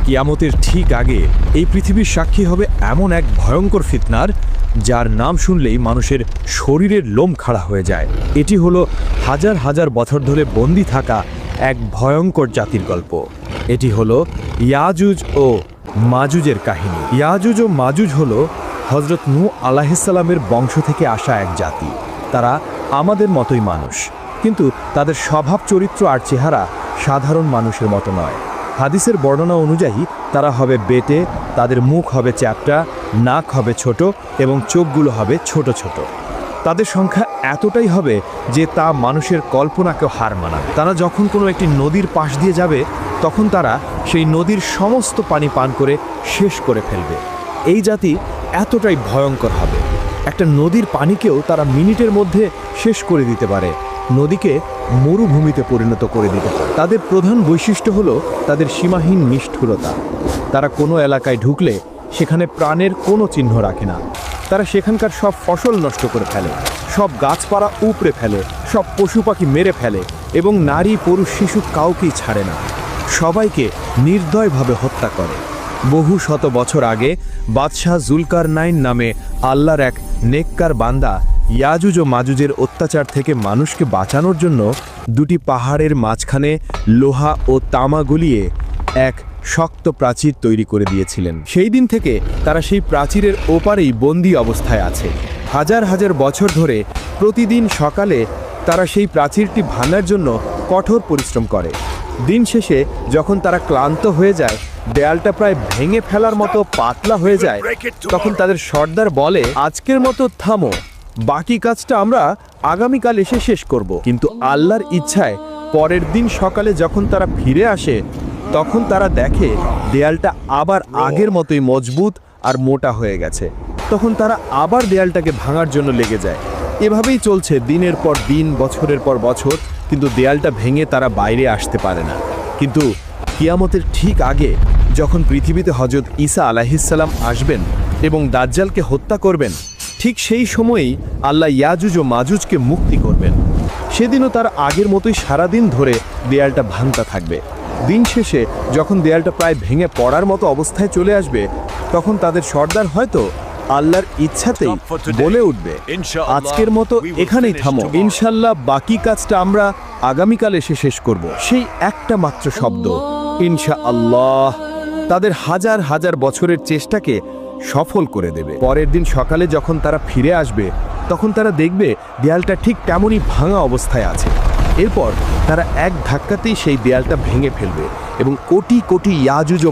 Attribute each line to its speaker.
Speaker 1: কিয়ামতের ঠিক আগে এই পৃথিবীর সাক্ষী হবে এমন এক ভয়ঙ্কর ফিতনার, যার নাম শুনলেই মানুষের শরীরের লোম খাড়া হয়ে যায়। এটি হলো হাজার হাজার বছর ধরে বন্দী থাকা এক ভয়ঙ্কর জাতির গল্প। এটি হলো ইয়াজুজ ও মাজুজের কাহিনী। ইয়াজুজ ও মাজুজ হলো হজরত নূহ আলাইহিসসালামের বংশ থেকে আসা এক জাতি। তারা আমাদের মতোই মানুষ, কিন্তু তাদের স্বভাব চরিত্র আর চেহারা সাধারণ মানুষের মতো নয়। হাদিসের বর্ণনা অনুযায়ী তারা হবে বেটে, তাদের মুখ হবে চ্যাপ্টা, নাক হবে ছোট এবং চোখগুলো হবে ছোট ছোট। তাদের সংখ্যা এতটাই হবে যে তা মানুষের কল্পনাকেও হার মানাবে। তারা যখন কোনো একটি নদীর পাশ দিয়ে যাবে, তখন তারা সেই নদীর সমস্ত পানি পান করে শেষ করে ফেলবে। এই জাতি এতটাই ভয়ঙ্কর হবে, একটা নদীর পানিকেও তারা মিনিটের মধ্যে শেষ করে দিতে পারে, নদীকে মরুভূমিতে পরিণত করে দিতে পারে। তাদের প্রধান বৈশিষ্ট্য হলো তাদের সীমাহীন নিষ্ঠুরতা। তারা কোনো এলাকায় ঢুকলে সেখানে প্রাণের কোনো চিহ্ন রাখে না। তারা সেখানকার সব ফসল নষ্ট করে ফেলে, সব গাছপালা উপড়ে ফেলে, সব পশু পাখি মেরে ফেলে এবং নারী পুরুষ শিশু কাউকেই ছাড়ে না। সবাইকে নির্দয়ভাবে হত্যা করে। বহু শত বছর আগে বাদশাহ জুলকারনাইন নামে আল্লাহর এক নেককার বান্দা ইয়াজুজ ও মাজুজের অত্যাচার থেকে মানুষকে বাঁচানোর জন্য দুটি পাহাড়ের মাঝখানে লোহা ও তামা গলিয়ে এক শক্ত প্রাচীর তৈরি করে দিয়েছিলেন। সেই দিন থেকে তারা সেই প্রাচীরের ওপারেই বন্দী অবস্থায় আছে। হাজার হাজার বছর ধরে প্রতিদিন সকালে তারা সেই প্রাচীরটি ভাঙার জন্য কঠোর পরিশ্রম করে। দিন শেষে যখন তারা ক্লান্ত হয়ে যায়, দেয়ালটা প্রায় ভেঙে ফেলার মতো পাতলা হয়ে যায়, তখন তাদের সর্দার বলে, আজকের মতো থামো, বাকি কাজটা আমরা আগামীকাল এসে শেষ করব। কিন্তু আল্লাহর ইচ্ছায় পরের দিন সকালে যখন তারা ফিরে আসে, তখন তারা দেখে দেয়ালটা আবার আগের মতোই মজবুত আর মোটা হয়ে গেছে। তখন তারা আবার দেয়ালটাকে ভাঙার জন্য লেগে যায়। এভাবেই চলছে দিনের পর দিন, বছরের পর বছর, কিন্তু দেয়ালটা ভেঙে তারা বাইরে আসতে পারে না। কিন্তু কিয়ামতের ঠিক আগে যখন পৃথিবীতে হযরত ঈসা আলাইহিসসালাম আসবেন এবং দাজ্জালকে হত্যা করবেন, ঠিক সেই সময়েই আল্লাহ ইয়াজুজ ও মাজুজকে মুক্তি করবেন। সেদিনও তার আগের মতোই সারাদিন ধরে দেয়ালটা ভাঙতে থাকবে। দিন শেষে যখন দেয়ালটা প্রায় ভেঙে পড়ার মতো অবস্থায় চলে আসবে, তখন তাদের সর্দার হয়তো আল্লাহর ইচ্ছাতেই বলে উঠবে, আজকের মতো এখানেই থামো, ইনশাল্লাহ বাকি কাজটা আমরা আগামীকাল এসে শেষ করব। সেই একটা মাত্র শব্দ ইনশাআল্লাহ তাদের হাজার হাজার বছরের চেষ্টাকে সফল করে দেবে। পরের দিন সকালে যখন তারা ফিরে আসবে, তখন তারা দেখবে দেয়ালটা ঠিক তেমনই ভাঙা অবস্থায় আছে। এরপর তারা এক ধাক্কাতেই সেই দেয়ালটা ভেঙে ফেলবে এবং কোটি কোটি ইয়াজুজ